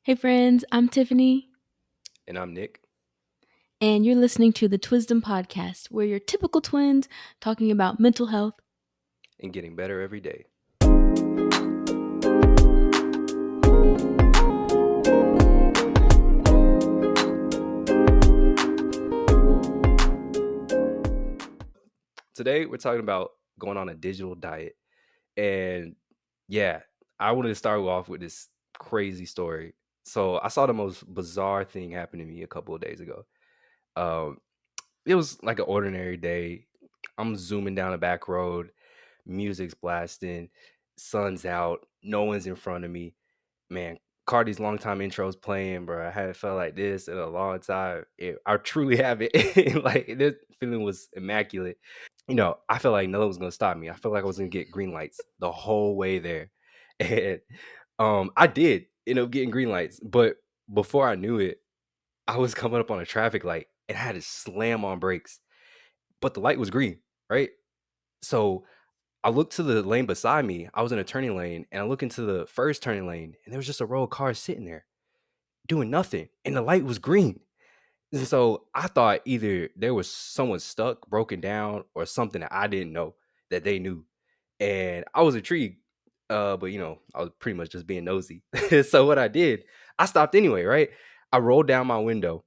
Hey friends, I'm Tiffany, And I'm Nick. and you're listening to the Twisdom Podcast, where you're typical twins talking about mental health. And getting better every day. Today we're talking about going on a digital diet. And yeah, I wanted to start off with this crazy story. So I saw the most bizarre thing happen to me a couple of days ago. Um, it was like an ordinary day. I'm zooming down a back road, music's blasting, sun's out, no one's in front of me. Man, Cardi's longtime intros playing, bro. I haven't felt like this in a long time. I truly haven't. Like this feeling was immaculate. I felt like nothing was gonna stop me. I felt like I was gonna get green lights the whole way there, and I did end up getting green lights. But before I knew it, I was coming up on a traffic light and I had to slam on brakes. But the light was green, right? So I looked to the lane beside me. I was in a turning lane, and I look into the first turning lane, and there was just a row of cars sitting there doing nothing, and the light was green. And so I thought either there was someone stuck, broken down, or something that I didn't know that they knew. And I was intrigued. But I was pretty much just being nosy. So what I did, I stopped anyway, right? I rolled down my window,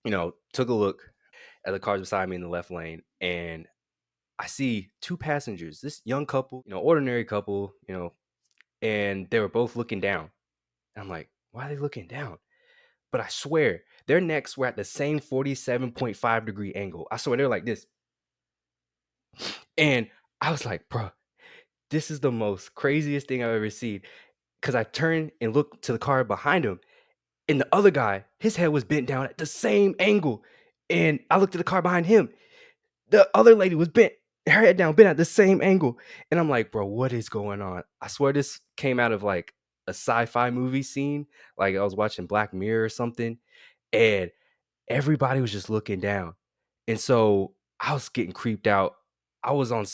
took a look at the cars beside me in the left lane, and I see two passengers, this young couple, ordinary couple, and they were both looking down. And I'm like, why are they looking down? But I swear their necks were at the same 47.5-degree angle. I swear they're like this. And I was like, bro, this is the most craziest thing I've ever seen. Cause I turned and looked to the car behind him, and the other guy, his head was bent down at the same angle. And I looked at the car behind him. The other lady was bent, her head down, bent at the same angle. And I'm like, bro, what is going on? I swear this came out of like a sci-fi movie scene. Like I was watching Black Mirror or something. And everybody was just looking down. And so I was getting creeped out. I was on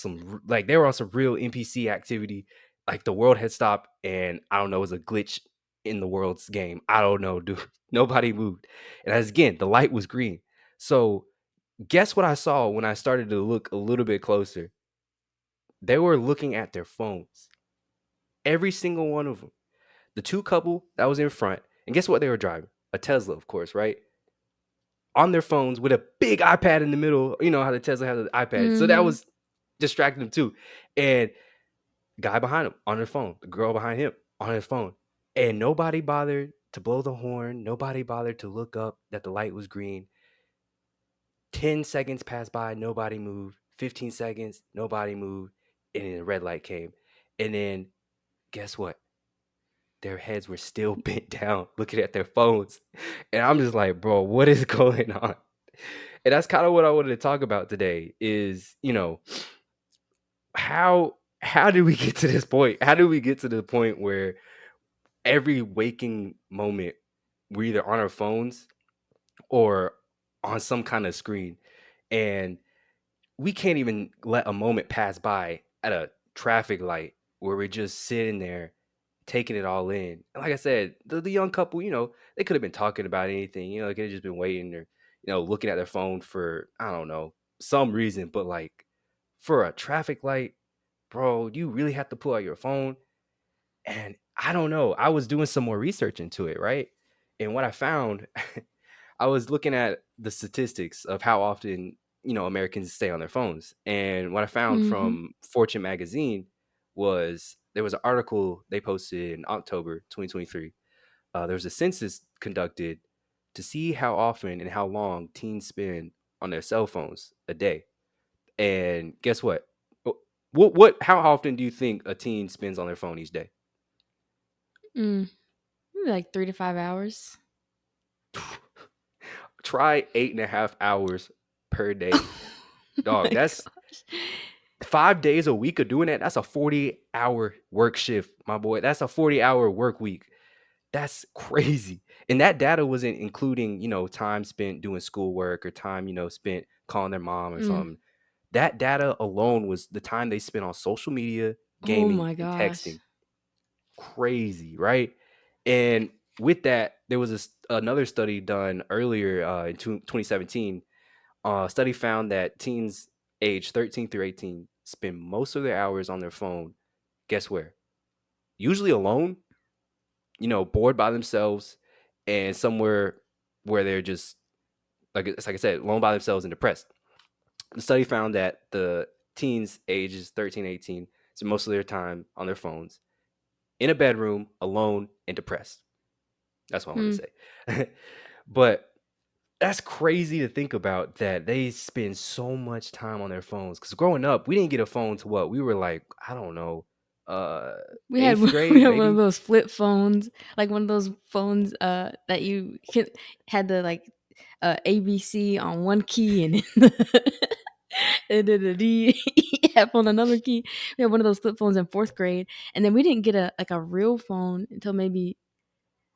like they were on some real NPC activity. Like the world had stopped, and I don't know, it was a glitch in the world's game. I don't know, dude. Nobody moved. And as again, the light was green. So guess what I saw when I started to look a little bit closer? They were looking at their phones. Every single one of them. The two couple that was in front, and guess what they were driving? A Tesla, of course, right? On their phones with a big iPad in the middle. You know how the Tesla has an iPad. So that Mm-hmm. was distracting them too. And guy behind him on their phone, the girl behind him on his phone. And nobody bothered to blow the horn. Nobody bothered to look up that the light was green. 10 seconds passed by, nobody moved. 15 seconds, nobody moved. And then the red light came. And then guess what? Their heads were still bent down looking at their phones. And I'm just like, bro, what is going on? And that's kind of what I wanted to talk about today is, how did we get to this point? How did we get to the point where every waking moment we're either on our phones or on some kind of screen? And we can't even let a moment pass by at a traffic light where we're just sitting there taking it all in. And like I said, the young couple, they could have been talking about anything, they could have just been waiting or, looking at their phone for, I don't know, some reason. But like for a traffic light, bro, you really have to pull out your phone. And I don't know. I was doing some more research into it, right? And what I found, I was looking at the statistics of how often, Americans stay on their phones. And what I found Mm-hmm. from Fortune magazine was there was an article they posted in October 2023. There was a census conducted to see how often and how long teens spend on their cell phones a day. And guess what? How often do you think a teen spends on their phone each day? Mm. Maybe like 3 to 5 hours. Try 8.5 hours per day. Oh Dog, my that's gosh. 5 days a week of doing that. That's a 40-hour work shift, my boy. That's a 40-hour work week. That's crazy. And that data wasn't including, time spent doing schoolwork or time, spent calling their mom or Mm. something. That data alone was the time they spent on social media, Oh gaming, my and gosh. texting. Crazy, right? And with that, there was another study done earlier in 2017. A study found that teens age 13 through 18 spend most of their hours on their phone. Guess where? Usually alone, bored by themselves, and somewhere where they're just like I said, alone by themselves and depressed. The study found that the teens ages 13, 18 spend most of their time on their phones in a bedroom, alone and depressed. That's what I want Hmm. to say. But that's crazy to think about that they spend so much time on their phones. Because growing up, we didn't get a phone to what we were like, I don't know, uh, We had eighth we grade, had one of maybe. those flip phones, like one of those phones that had the like ABC on one key and and then the D F on another key. We had one of those flip phones in fourth grade, and then we didn't get a real phone until maybe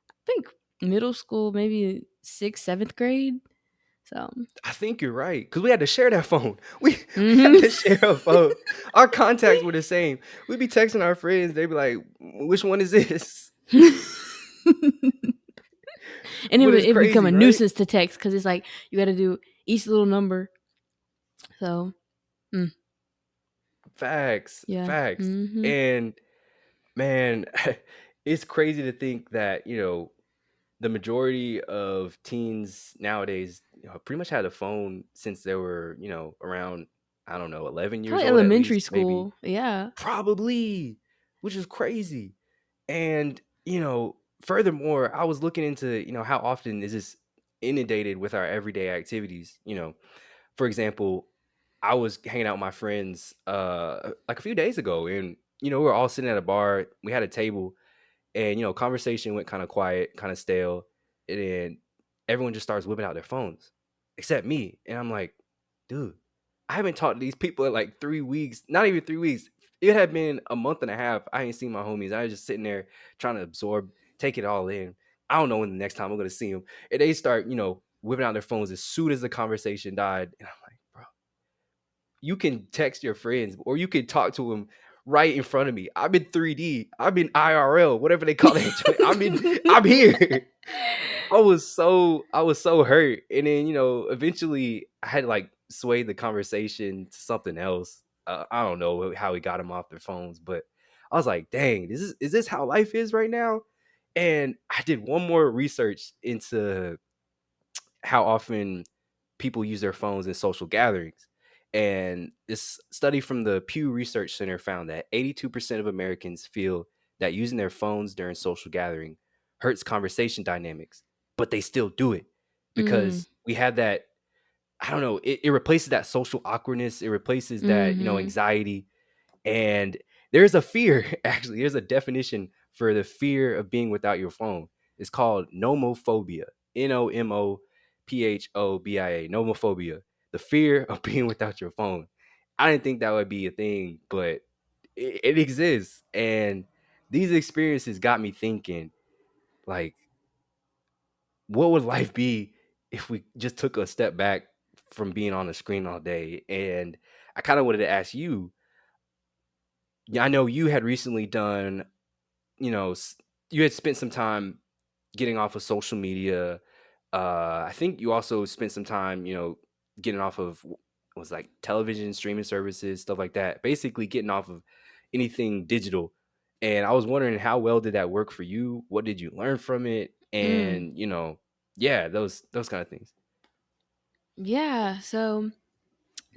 I think middle school, maybe sixth, seventh grade. So, I think you're right because we had to share that phone. We had hmm to share a phone. Our contacts were the same. We'd be texting our friends. They'd be like, "Which one is this?" and But it's it become crazy, a right? nuisance to text because it's like you got to do each little number. So, mm, Facts, yeah. facts, Hmm. and man, it's crazy to think that the majority of teens nowadays, pretty much had a phone since they were, around, I don't know, 11 years Probably old at elementary least, maybe. school. Yeah. Probably, which is crazy. And, furthermore, I was looking into, how often is this inundated with our everyday activities, for example, I was hanging out with my friends like a few days ago, and we were all sitting at a bar. We had a table, and conversation went kind of quiet, kind of stale, and then everyone just starts whipping out their phones except me, and I'm like, dude, I haven't talked to these people in like 3 weeks, not even 3 weeks. It had been a month and a half. I ain't seen my homies. I was just sitting there trying to absorb, take it all in. I don't know when the next time I'm gonna see them, and they start whipping out their phones as soon as the conversation died, and I'm like, bro, you can text your friends or you can talk to them right in front of me. I'm in 3D. I'm in IRL, whatever they call that joint. I'm here. I was so hurt. And then, eventually I had to like sway the conversation to something else. I don't know how we got them off their phones, but I was like, dang, is this how life is right now? And I did one more research into how often people use their phones in social gatherings. And this study from the Pew Research Center found that 82% of Americans feel that using their phones during social gathering hurts conversation dynamics, but they still do it Mm. because we have that. I don't know. It replaces that social awkwardness. It replaces that Mhm. anxiety, and there's a fear, actually, there's a definition for the fear of being without your phone. It's called nomophobia. Nomophobia. Nomophobia. The fear of being without your phone. I didn't think that would be a thing, but it exists. And these experiences got me thinking, like, what would life be if we just took a step back from being on the screen all day? And I kind of wanted to ask you, yeah, I know you had recently done, you know, you had spent some time getting off of social media. I think you also spent some time, getting off of was like television, streaming services, stuff like that. Basically, getting off of anything digital. And I was wondering, how well did that work for you? What did you learn from it? Mm. And yeah, those kind of things. Yeah, so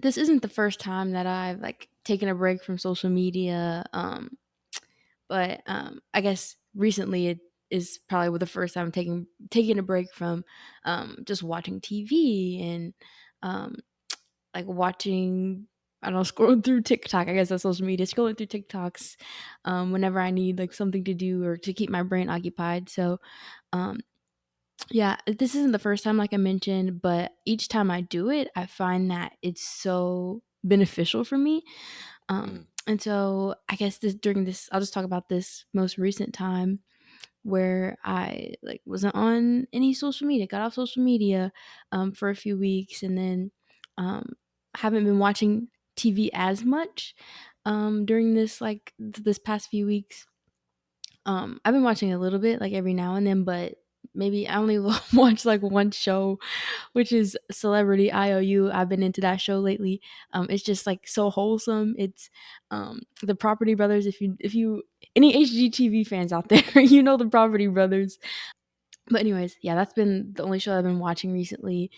this isn't the first time that I've like taken a break from social media. But I guess recently it is probably the first time I'm taking a break from just watching TV and um, like watching. I don't know, scrolling through TikTok. I guess that's social media. Scrolling through TikToks whenever I need like something to do or to keep my brain occupied. So um, yeah, this isn't the first time, like I mentioned, but each time I do it, I find that it's so beneficial for me. Mm, And so I guess I'll just talk about this most recent time where I like wasn't on any social media, got off social media for a few weeks, and then um, haven't been watching TV as much during this past few weeks. I've been watching a little bit, like, every now and then, but maybe I only watch, like, one show, which is Celebrity IOU. I've been into that show lately. It's just, like, so wholesome. It's, the Property Brothers. If you any HGTV fans out there, you know the Property Brothers. But anyways, yeah, that's been the only show I've been watching recently,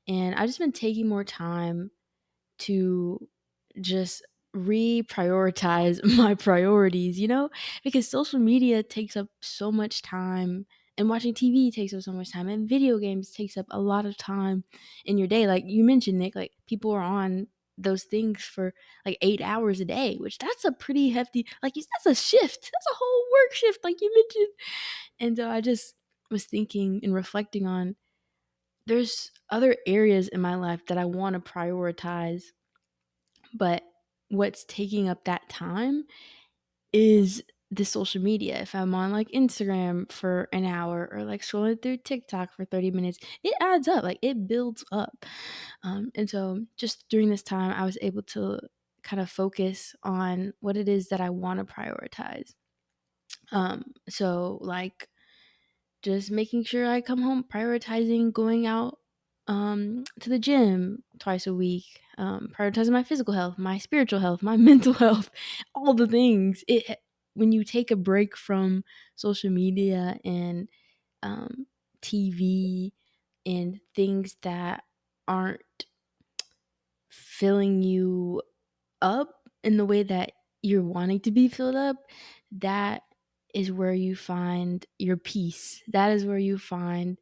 and I've just been taking more time to just reprioritize my priorities, because social media takes up so much time and watching TV takes up so much time and video games takes up a lot of time in your day. Like you mentioned, Nick, like people are on those things for like 8 hours a day, which that's a pretty hefty, like that's a shift. That's a whole work shift, like you mentioned. And so I just was thinking and reflecting on there's other areas in my life that I want to prioritize, but what's taking up that time is the social media. If I'm on like Instagram for an hour or like scrolling through TikTok for 30 minutes, it adds up, like it builds up. And so just during this time, I was able to kind of focus on what it is that I want to prioritize. So like just making sure I come home, prioritizing going out to the gym twice a week, prioritizing my physical health, my spiritual health, my mental health, all the things. It when you take a break from social media and um, TV and things that aren't filling you up in the way that you're wanting to be filled up, that is where you find your peace. That is where you find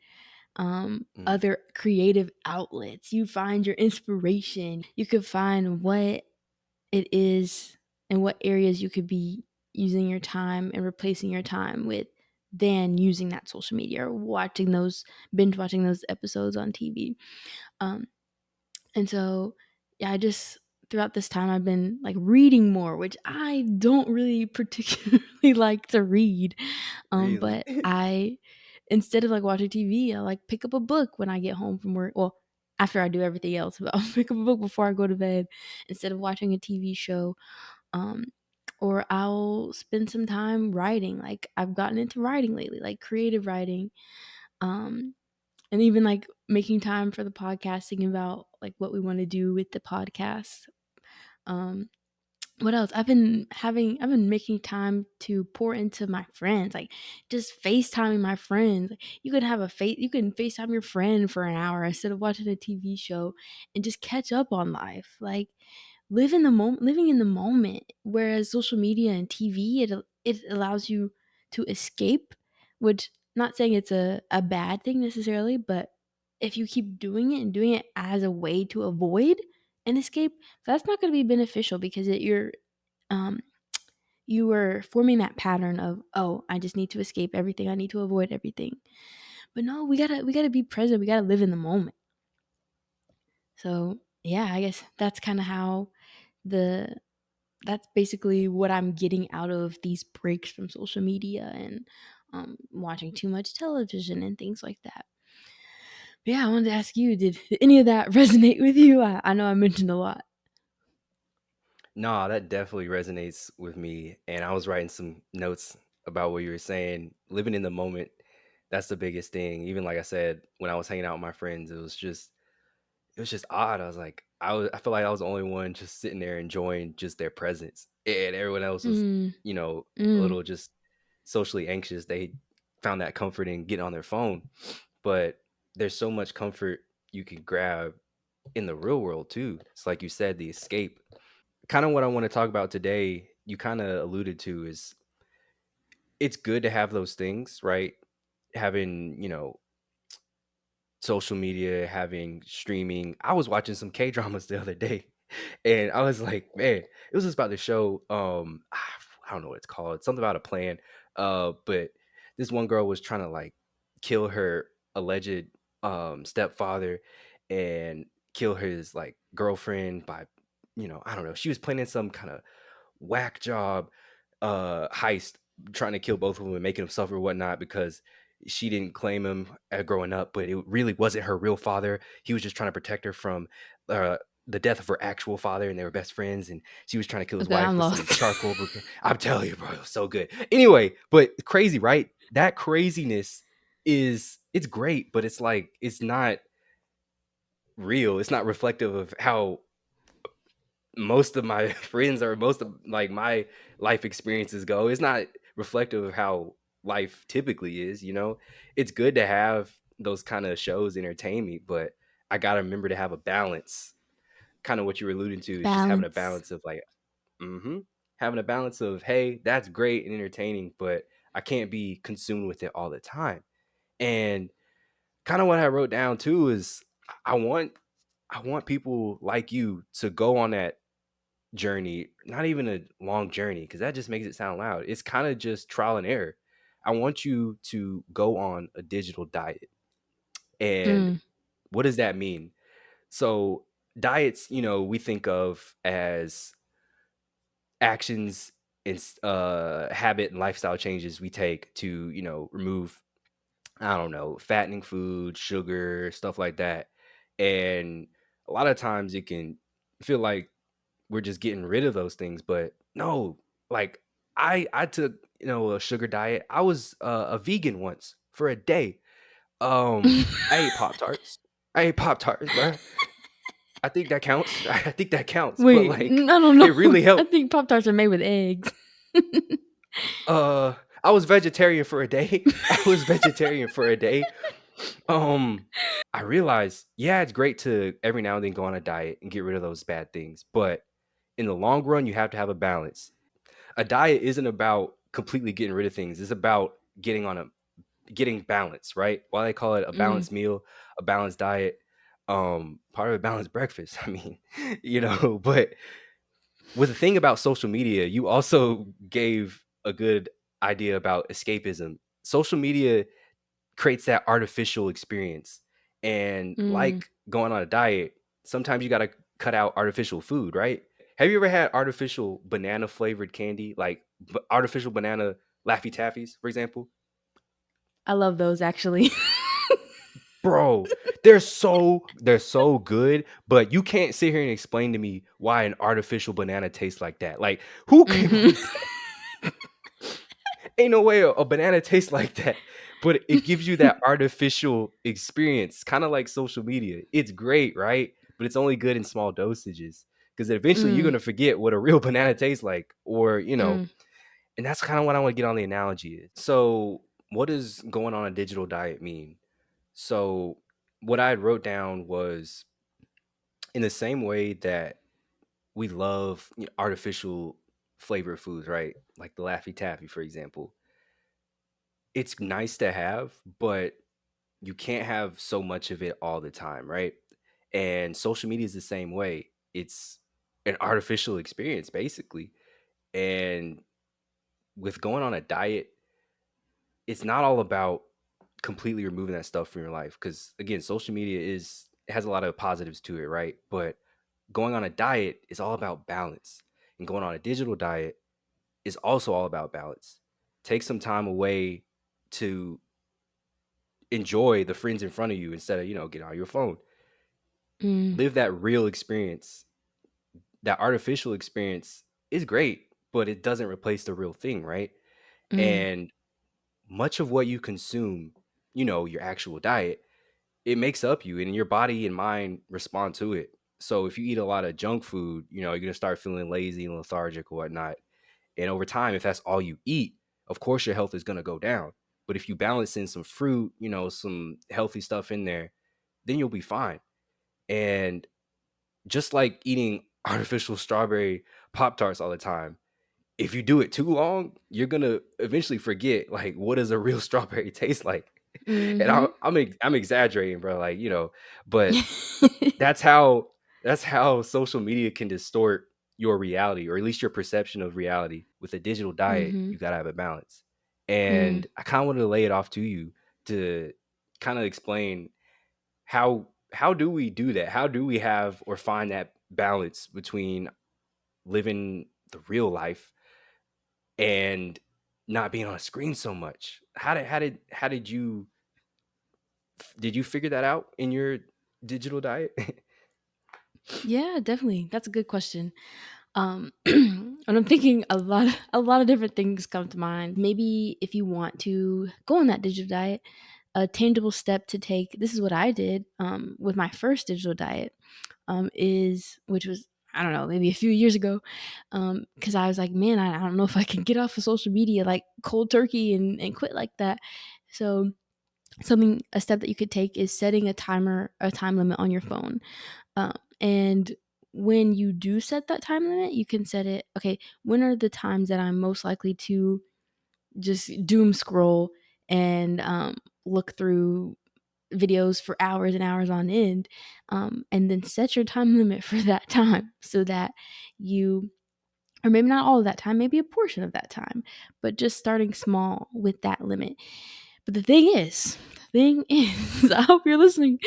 Mm, other creative outlets. You find your inspiration. You could find what it is and what areas you could be using your time and replacing your time with than using that social media or binge watching those episodes on TV. Um, and so, yeah, I just throughout this time I've been like reading more, which I don't really particularly like to read. really? But I instead of like watching TV, I like pick up a book when I get home from work. Well, after I do everything else, but I'll pick up a book before I go to bed instead of watching a TV show. Um, or I'll spend some time writing. Like I've gotten into writing lately, like creative writing. Um, and even like making time for the podcast, thinking about like what we want to do with the podcast. Um, what else? I've been making time to pour into my friends, like just FaceTiming my friends. Like, you can FaceTime your friend for an hour instead of watching a TV show and just catch up on life. Like living in the moment. Whereas social media and TV, it allows you to escape, which not saying it's a bad thing necessarily, but if you keep doing it and doing it as a way to avoid an escape, that's not going to be beneficial because um you are forming that pattern of, oh, I just need to escape everything, I need to avoid everything. But no, we gotta be present, we gotta live in the moment. So yeah, I guess that's kind of how the that's basically what I'm getting out of these breaks from social media and watching too much television and things like that. But yeah, I wanted to ask you, did any of that resonate with you? I know I mentioned a lot. Nah, that definitely resonates with me. And I was writing some notes about what you were saying. Living in the moment, that's the biggest thing. Even like I said, when I was hanging out with my friends, it was just odd. I feel like I was the only one just sitting there enjoying just their presence. And everyone else was, Mm, a mm. little just socially anxious. They found that comfort in getting on their phone. But there's so much comfort you can grab in the real world too. It's like you said, the escape. Kind of what I want to talk about today, you kind of alluded to, is it's good to have those things, right? Having, social media, having streaming. I was watching some K dramas the other day, and I was like, man, it was just about the show. I don't know what it's called, something about a plan. But this one girl was trying to like kill her alleged stepfather and kill his like girlfriend by, I don't know. She was planning some kind of whack job heist, trying to kill both of them and making them suffer or whatnot because she didn't claim him growing up, but it really wasn't her real father. He was just trying to protect her from uh, the death of her actual father, and they were best friends, and she was trying to kill his Okay, wife I'm with some lost. charcoal. I'm telling you, bro, it was so good. Anyway, but crazy, right? That craziness is it's great, but it's like it's not real. It's not reflective of how most of my friends or most of like my life experiences go. It's not reflective of how life typically is, you know. It's good to have those kind of shows entertain me, but I got to remember to have a balance. Kind of what you were alluding to is just having a Balance. balance of like mhm, having a balance of hey, that's great and entertaining, but I can't be consumed with it all the time. And kind of what I wrote down too is I want I want people like you to go on that journey, not even a long journey, because that just makes it sound loud. It's kind of just trial and error. I want you to go on a digital diet. And Mm, what does that mean? So, diets, we think of as actions and habit and lifestyle changes we take to, remove, I don't know, fattening food, sugar, stuff like that. And a lot of times it can feel like we're just getting rid of those things, but no, like I took, a sugar diet. I was a vegan once for a day. I ate Pop-Tarts. I ate Pop-Tarts, bruh. I think that counts. I think that counts, but wait, like I don't know. it really I helped. think Pop Tarts are made with eggs. I was vegetarian for a day. I was vegetarian for a day. Um, I realized, yeah, it's great to every now and then go on a diet and get rid of those bad things, but in the long run, you have to have a balance. A diet isn't about completely getting rid of things. It's about getting balance, right? Why they call it a Mm, balanced meal, a balanced diet, part of a balanced breakfast. I mean, but with the thing about social media, you also gave a good idea about escapism. Social media creates that artificial experience. And mm. like going on a diet, sometimes you got to cut out artificial food, right? Have you ever had artificial banana flavored candy, like artificial banana Laffy Taffies, for example? I love those actually. Bro, they're so good, but you can't sit here and explain to me why an artificial banana tastes like that. Like, who came up Hmm. with that? Ain't no way a banana tastes like that, but it gives you that artificial experience, kind of like social media. It's great, right? But it's only good in small dosages because eventually you're Mm, gonna forget what a real banana tastes like, or mm, and that's kind of what I want to get on the analogy is. So, what does going on a digital diet mean? So, what I wrote down was in the same way that we love artificial flavor foods, right? Like the Laffy Taffy, for example. It's nice to have, but you can't have so much of it all the time, right? And social media is the same way. It's an artificial experience, basically. And with going on a diet, it's not all about completely removing that stuff from your life. Because again, social media has a lot of positives to it, right? But going on a diet is all about balance. And going on a digital diet is also all about balance. Take some time away to enjoy the friends in front of you instead of, getting on your phone. mm, Live that real experience. That artificial experience is great, but it doesn't replace the real thing, right? mm, And much of what you consume, your actual diet, it makes up you and your body and mind respond to it. So if you eat a lot of junk food, you're gonna start feeling lazy and lethargic or whatnot. And over time, if that's all you eat, of course your health is gonna go down. But if you balance in some fruit, some healthy stuff in there, then you'll be fine. And just like eating artificial strawberry Pop Tarts all the time, if you do it too long, you're gonna eventually forget like what does a real strawberry taste like. And mhm. I'm exaggerating, bro. Like but that's how social media can distort your reality, or at least your perception of reality. With a digital diet, Mhm, you gotta have a balance. mm, And I kind of wanted to lay it off to you to kind of explain how do we do that? How do we have or find that balance between living the real life and not being on a screen so much? How did you figure that out in your digital diet? Yeah, definitely. That's a good question. And I'm thinking a lot of different things come to mind. Maybe if you want to go on that digital diet, a tangible step to take. This is what I did with my first digital diet. Is which was, I don't know, maybe a few years ago, because I was like, man, I don't know if I can get off of social media like cold turkey and quit like that. So a step that you could take is setting a time limit on your phone. And when you do set that time limit, you can set it, okay, when are the times that I'm most likely to just doom scroll and look through videos for hours and hours on end, and then set your time limit for that time so that you, or maybe not all of that time, maybe a portion of that time, but just starting small with that limit. But the thing is, I hope you're listening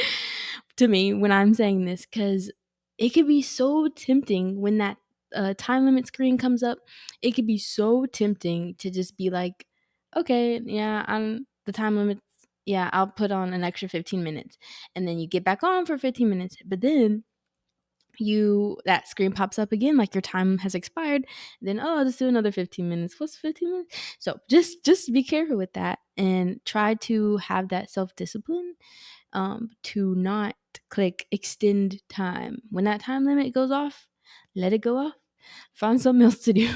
to me when I'm saying this, because it could be so tempting when that time limit screen comes up. It could be so tempting to just be like, okay, yeah, I'm the time limit. Yeah, I'll put on an extra 15 minutes. And then you get back on for 15 minutes. But then that screen pops up again like your time has expired. Then, oh, I'll just do another 15 minutes. What's 15 minutes? So just be careful with that and try to have that self-discipline, to not click extend time. When that time limit goes off, let it go off. Find something else to do.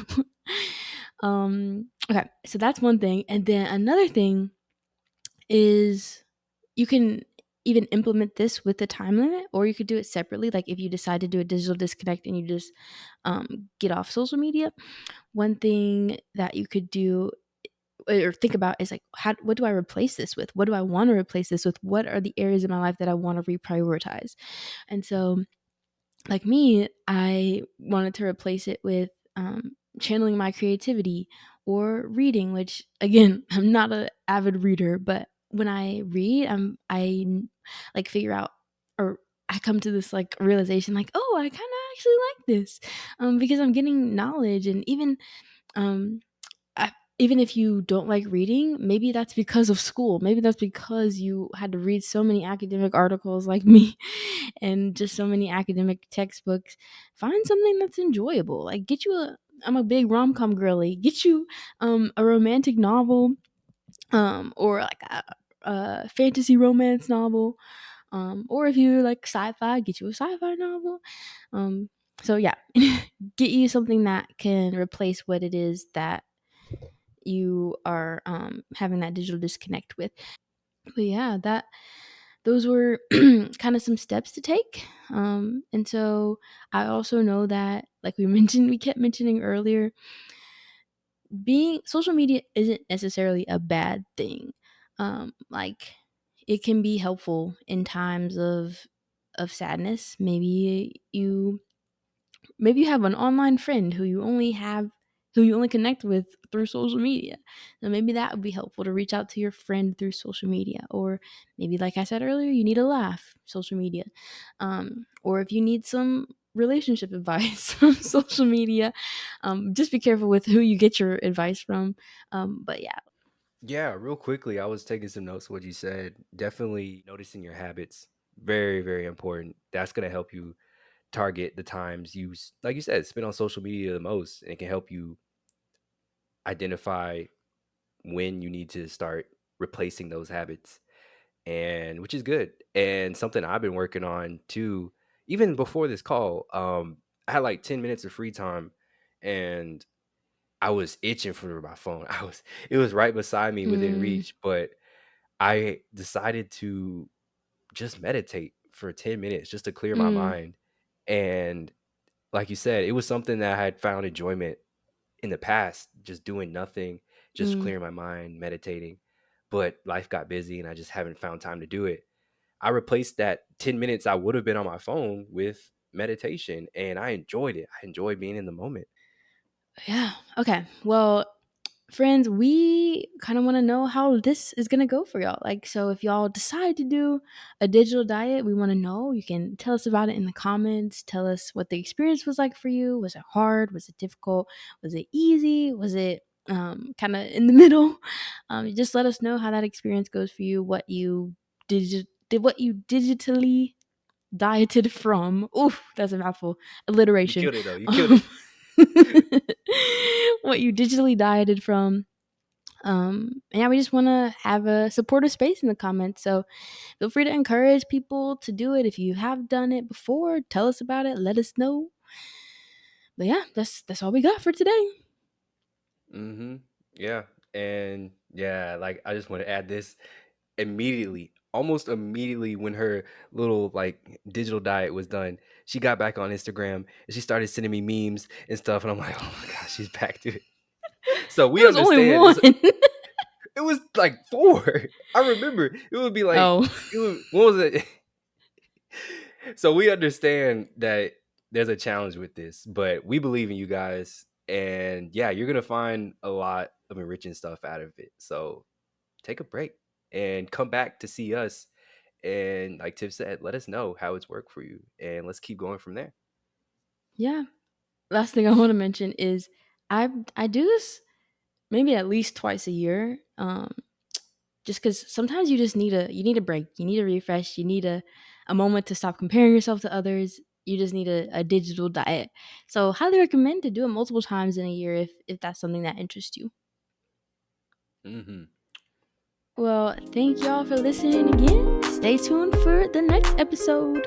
Okay, so that's one thing. And then another thing is, you can even implement this with the time limit, or you could do it separately. Like if you decide to do a digital disconnect and you just get off social media, one thing that you could do or think about is like, what do I replace this with? What do I want to replace this with? What are the areas in my life that I want to reprioritize? And so, like me, I wanted to replace it with channeling my creativity or reading, which again, I'm not an avid reader, but when I read, like figure out, or I come to this like realization like, oh, I kind of actually like this, because I'm getting knowledge. And um, I, even if you don't like reading, maybe that's because of school. Maybe that's because you had to read so many academic articles like me and just so many academic textbooks. Find something that's enjoyable. Like get you a I'm a big rom-com girly. Get you a romantic novel, or like a fantasy romance novel. Or if you like sci-fi, get you a sci-fi novel. Um so yeah, get you something that can replace what it is that you are having that digital disconnect with. But yeah, those were kind of some steps to take. And so I also know that, like we kept mentioning earlier, being social media isn't necessarily a bad thing. Like it can be helpful in times of sadness. Maybe you have an online friend who you only connect with through social media. So maybe that would be helpful to reach out to your friend through social media. Or maybe, like I said earlier, you need a laugh, social media. Or if you need some relationship advice from social media, just be careful with who you get your advice from. But yeah. Yeah, real quickly, I was taking some notes of what you said. Definitely noticing your habits. Very, very important. That's going to help you target the times like you said, spend on social media the most. And it can help you identify when you need to start replacing those habits. And which is good. And something I've been working on too, even before this call. I had like 10 minutes of free time and I was itching for my phone. It was right beside me within Mm, reach, but I decided to just meditate for 10 minutes just to clear my mm, mind. And like you said, it was something that I had found enjoyment in the past, just doing nothing, just mm. clearing my mind, meditating. But life got busy and I just haven't found time to do it. I replaced that 10 minutes I would have been on my phone with meditation and I enjoyed it. I enjoyed being in the moment. Yeah. Okay. Well, friends, we kind of want to know how this is going to go for y'all. Like, so if y'all decide to do a digital diet, we want to know. You can tell us about it in the comments. Tell us what the experience was like for you. Was it hard? Was it difficult? Was it easy? Was it kind of in the middle? Just let us know how that experience goes for you. What you digitally dieted from. Oof, that's a mouthful. You Alliteration. killed it though. You killed Um, it. what you digitally dieted from. And yeah, we just want to have a supportive space in the comments. So feel free to encourage people to do it. If you have done it before, tell us about it. Let us know. But yeah, that's all we got for today. Mm-hmm. Yeah. And yeah, like I just want to add this immediately, almost immediately when her little like digital diet was done, she got back on Instagram and she started sending me memes and stuff. And I'm like, oh my gosh, she's back to it. So we It was only understand one. this. It was like four. I remember it would be like, Oh, what was it? So we understand that there's a challenge with this, but we believe in you guys. And yeah, you're going to find a lot of enriching stuff out of it. So take a break and come back to see us. And like Tiff said, let us know how it's worked for you. And let's keep going from there. yeah. Last thing I want to mention is I do this maybe at least twice a year. Just because sometimes you need a break, you need a refresh, you need a moment to stop comparing yourself to others. You just need a digital diet. So highly recommend to do it multiple times in a year if that's something that interests you. Hmm. Well, thank y'all for listening again. Stay tuned for the next episode.